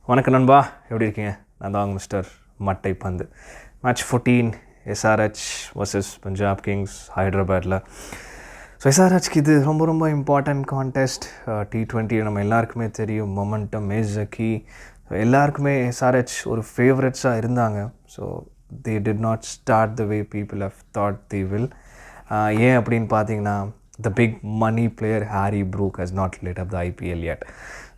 வணக்கம் நண்பா, எப்படி இருக்கீங்க? நான் தான் மிஸ்டர் மட்டைப்பந்து. Match 14 SRH versus Punjab Kings ஹைதராபாத்தில். ஸோ SRHக்கு இது ரொம்ப ரொம்ப இம்பார்ட்டண்ட் கான்டெஸ்ட். T20 நம்ம எல்லாருக்குமே தெரியும், மொமெண்டம் இஸ் அ கீ. எல்லாருக்குமே SRH ஒரு ஃபேவரட்ஸாக இருந்தாங்க. So they did not start the way people have thought they will. ஏன் அப்படின்னு பார்த்தீங்கன்னா, the big money player Harry Brook has not lit up the IPL yet.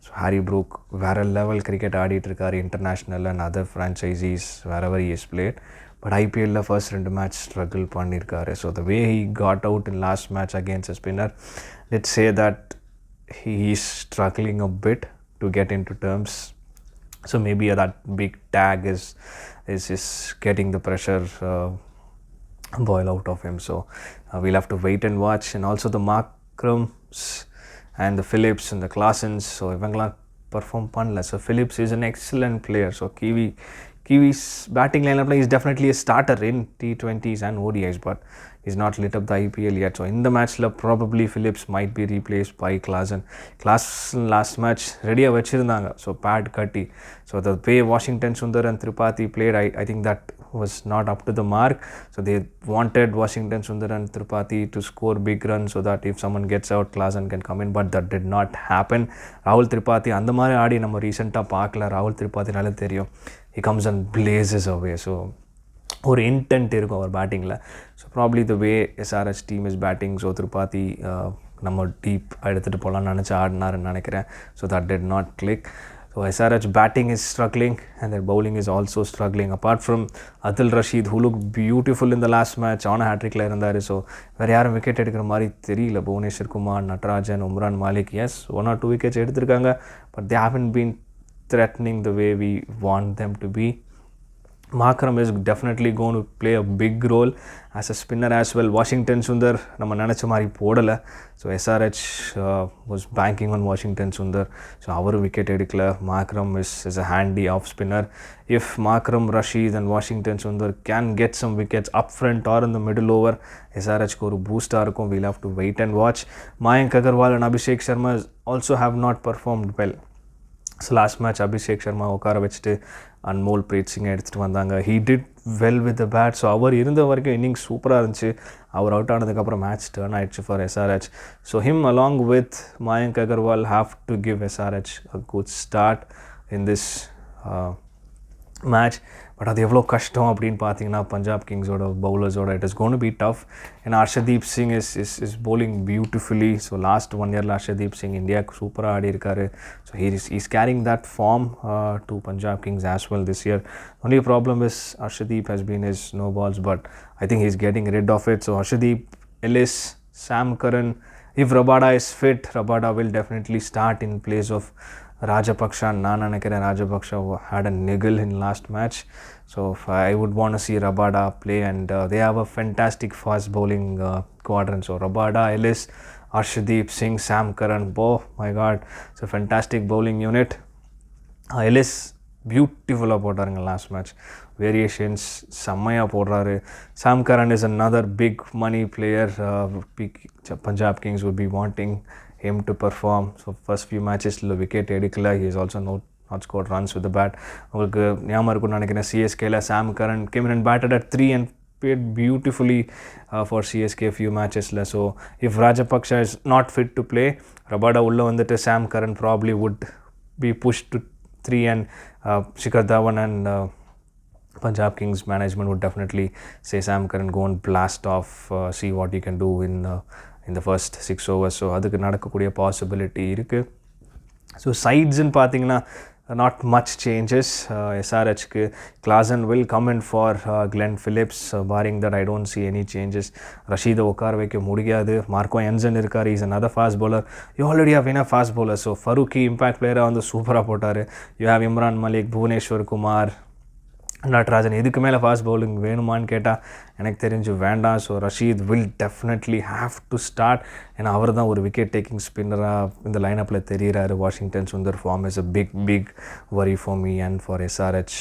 So Harry Brook வேறு level cricket ஆடிட்டுருக்காரு international and other franchises வேறவர் he has played. But ஐபிஎல்லில் first 2 match struggle பண்ணியிருக்காரு. So the way he got out in last match against a spinner, let's say that he is struggling a bit to get into terms. So maybe that big tag is getting the pressure boil out of him. So we'll have to wait and watch. And also the Markrams and the Phillips and the Klassens, so இவங்களாம் perform பண்ணல. So Phillips is an excellent player. So Kiwi's batting lineup is definitely a starter in T20s and ODIs, but he's not lit up the IPL yet. So in the match probably Phillips might be replaced by Klassen last match ரெடியாக வச்சுருந்தாங்க. So bad கட்டி. So the way Washington Sundar and Tripathi played, I think that was not up to the mark. So they wanted Washington Sundar and Tripathi to score big runs so that if someone gets out, Klassen can come in, but that did not happen. Rahul Tripathi அந்த மாதிரி ஆடி நம்ம ரீசெண்டாக பார்க்கல. ராகுல் திரிபாத்தினாலே தெரியும், he comes and blazes away. So ஒரு intent இருக்கும் அவர் பேட்டிங்கில். So probably the way SRH team is batting, so Tripathi நம்ம டீப் எடுத்துகிட்டு போகலான்னு நினச்சி ஆடினாருன்னு நினைக்கிறேன். So that did not click. ஸோ SRH batting is struggling and their bowling is also struggling. Apart from Adil Rashid, who looked beautiful in the last match, on a hat-trickல இருந்தார். So வேறு யாரும் விக்கெட் எடுக்கிற மாதிரி தெரியல. புவனேஸ்வர் குமார், நட்ராஜன், உம்ரான் மாலிக், எஸ் 1 or 2 wickets எடுத்திருக்காங்க, but they haven't been threatening the way we want them to be. Markram is definitely going to play a big role as a spinner as well. Washington Sundar நம்ம நினச்ச மாதிரி போடலை. So SRH was banking on Washington Sundar. So அவர் wicket எடுக்கல. Markram is a handy off spinner. If Markram, Rashid and Washington Sundar can get some wickets up front or in the middle over, SRHக்கு ஒரு பூஸ்டாக இருக்கும். We'll have to wait and watch. Mayank Agarwal and Abhishek Sharma also have not performed well. So last match Abhishek Sharma உட்கார வச்சுட்டு அன்மோல் பிரீத் சிங்கை எடுத்துகிட்டு வந்தாங்க. He did well with the bat. So அவர் இருந்த வரைக்கும் இன்னிங்ஸ் சூப்பராக இருந்துச்சு. அவர் அவுட் ஆனதுக்கப்புறம் மேட்ச் டர்ன் ஆயிடுச்சு for SRH. So him along with Mayank Agarwal have to give SRH a good start in this match. But அது எவ்வளோ கஷ்டம் அப்படின்னு பார்த்தீங்கன்னா, பஞ்சாப் கிங்ஸோட பவுலர்ஸோட it is gonna be tough. ஏன்னா Harshdeep Singh is bowling beautifully. So last 1 yearல ஹர்ஷதீப் சிங் இந்தியாவுக்கு சூப்பராக ஆடி இருக்காரு. So he's carrying that form to Punjab Kings as well this year. Only problem is Harshdeep has been his no balls, but I think he's getting rid of it. So Harshdeep, Ellis, Sam Curran, if Rabada is fit, Rabada will definitely start in place of Rajapaksa. நான் நினைக்கிறேன் Rajapaksa had a niggle in last match. So I would want to see Rabada play, and they have a fantastic fast bowling quadrant. So Rabada, Ellis, Harshdeep Singh, Sam Curran, oh my god, it's a fantastic bowling unit. Ellis பியூட்டிஃபுல்லாக போட்டாருங்க last match. Variations செம்மையாக போடுறாரு. Sam Curran is another big money player. Punjab Kings would be wanting him to perform. So first few matches wicket எடுக்கல. he is also not scored runs with the bat. உங்களுக்கு ஞாபகம் இருக்குன்னு நினைக்கிறேன், CSKல சாம் Karan came in and batted at 3 and played beautifully for CSK few matchesல. So if Rajapaksa is not fit to play, Rabada உள்ள வந்துட்டு சாம் Karan probably would be pushed to 3 and Shikhar Dhawan and Punjab Kings management would definitely say Sam Curran go and blast off, see what he can do in the first 6 overs. So அதுக்கு நடக்கக்கூடிய possibility இருக்குது. So சைட்ஸ்ன்னு பார்த்தீங்கன்னா not much changes. SRHக்கு Klassen will come in for Glenn Phillips. Barring that, I don't see any changes. ரஷீதை உட்கார வைக்க முடியாது. Marco Jansen இருக்கார், is another fast bowler. You already have enough fast bowler. So Farooqi impact பிளேயராக வந்து சூப்பராக போட்டார். You have Imran Malik, Bhuvneshwar Kumar, Natarajan. இதுக்கு மேலே ஃபாஸ்ட் பவுலிங் வேணுமான்னு கேட்டால் எனக்கு தெரிஞ்சு வேண்டாம். So Rashid will definitely have to start. ஏன்னா அவர் தான் ஒரு விக்கெட் டேக்கிங் ஸ்பின்னராக இந்த லைனப்பில் தெரிகிறாரு. Washington Sundar form is a big worry for me and for SRH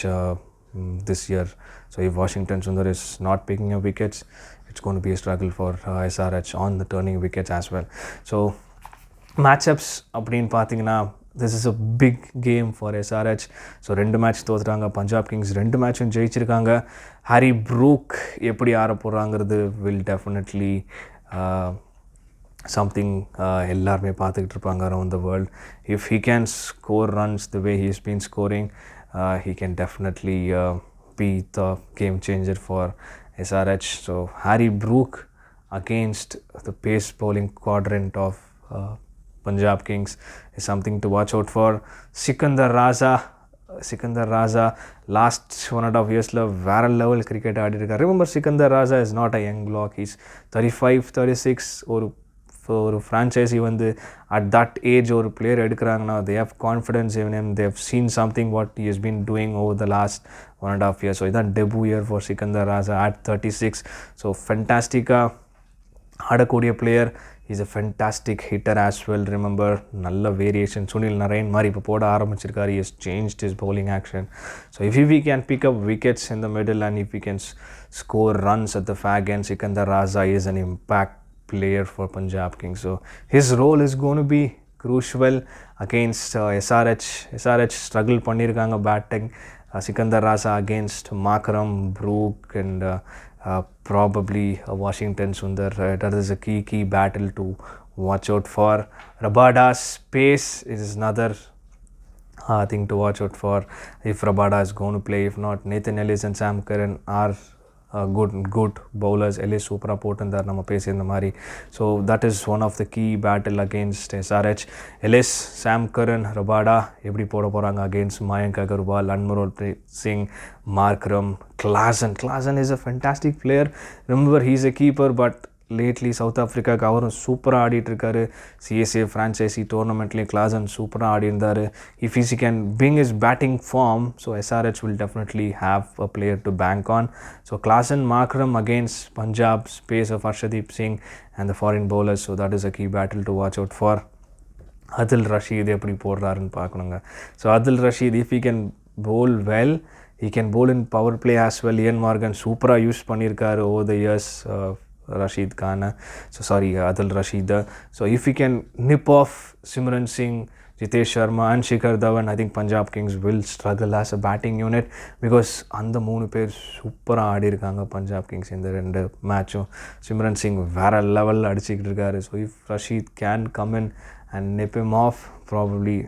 this year. So if Washington Sundar is not picking up wickets, it's going to be a struggle for SRH on the turning wickets as well. So matchups அப்படின்னு பார்த்தீங்கன்னா this is a big game for SRH. So 2 match தோத்துட்டாங்க. Punjab Kings 2 மேட்சும் ஜெயிச்சிருக்காங்க. Harry Brook எப்படி ஆட போகிறாங்கிறது will definitely something எல்லாருமே பார்த்துக்கிட்டு இருப்பாங்க around the world. If he can score runs the way he's been scoring, he can definitely be the game changer for SRH. So Harry Brook against the pace bowling quadrant of Punjab Kings is something to watch out for. Sikandar Raza last 1.5 years வேற level cricket ஆடி இருக்காரு. Remember Sikandar Raza is not a young bloke. He's 35-36. ஒரு franchise வந்து at that age ஒரு player எடுக்கிறாங்கன்னா they have confidence in him. They have seen something what he has been doing over the last 1.5 years. So இதான் debut year for Sikandar Raza at 36. So ஃபென்டாஸ்டிக்காக ஆடக்கூடிய player. Is a fantastic hitter as well. Remember நல்ல variation Sunil Naren மாதிரி இப்போ போட ஆரம்பிச்சிருக்காரு. Is changed his bowling action. So if we can pick up wickets in the middle and if we can score runs at the fag and Sikandar Raza is an impact player for Punjab Kings. So his role is going to be crucial against SRH. SRH struggle பண்ணிருக்காங்க batting. Sikandar Raza against Markram, Brook and probably Washington Sundar. That is a key battle to watch out for. Rabada's pace is another thing to watch out for if Rabada is going to play. If not, Nathan Ellis and Sam Curran are good bowlers. Ellis சூப்பராக போட்டிருந்தார் நம்ம பேசியிருந்த மாதிரி. So that is one of the key battle against SRH. Ellis, Sam Curran, Rabada எப்படி போட போகிறாங்க against Mayank Agarwal, Anmol Singh, Markram, Klaasen is a fantastic player. Remember he is a keeper but lately South ஆஃப்ரிக்காவுக்கு அவரும் சூப்பராக ஆடிட்டுருக்காரு. சிஎஸ்ஏ ஃப்ரான்ச்சைசி டோர்னமெண்ட்லேயும் Klaasen சூப்பராக ஆடிருந்தார். If he can bring his batting form, so SRH will definitely have a player to bank on. So Klasen, Markram against Punjab's pace of Arshdeep Singh and the foreign bowlers. So that is a key battle to watch out for. Adil Rashid எப்படி போடுறாருன்னு பார்க்கணுங்க. So அதில் Rashid if he can bowl well, he can bowl in power play as well. Ian Morgan சூப்பராக use பண்ணியிருக்காரு over the years. Rashid Khan, Adil Rashid. So if we can nip off Simran Singh, Jitesh Sharma and Shikhar Dhawan, I think Punjab Kings will struggle as a batting unit because அந்த 3 பேர் சூப்பராக ஆடி இருக்காங்க Punjab Kings இந்த 2 மேட்சும். Simran Singh வேற level அடிச்சுக்கிட்டு இருக்காரு. So if Rashid can come in and nip him off, probably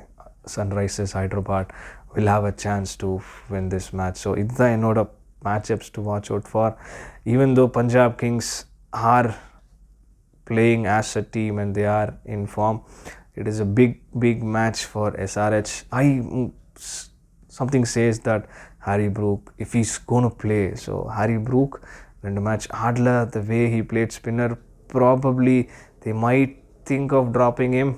Sunrisers Hyderabad will have a chance to win this match. So இதுதான் என்னோட matchups to watch out for. Even though Punjab Kings are playing as a team and they are in form, it is a big match for SRH. Something says that Harry Brook, if he's going to play, so Harry Brook in the match Adler, the way he played spinner, probably they might think of dropping him,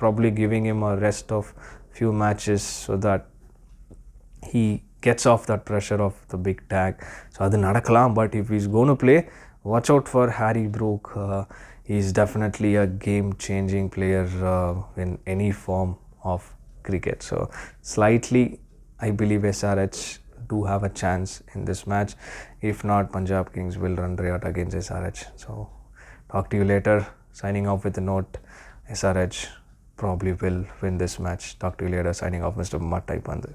probably giving him a rest of few matches so that he gets off that pressure of the big tag. So adu nadakalam, but if he's going to play, watch out for Harry Brook. He's definitely a game changing player in any form of cricket. So slightly I believe SRH do have a chance in this match. If not, Punjab Kings will run riot against SRH. So talk to you later. Signing off with a note, SRH probably will win this match. Talk to you later. Signing off, Mr. MattaiPandhu.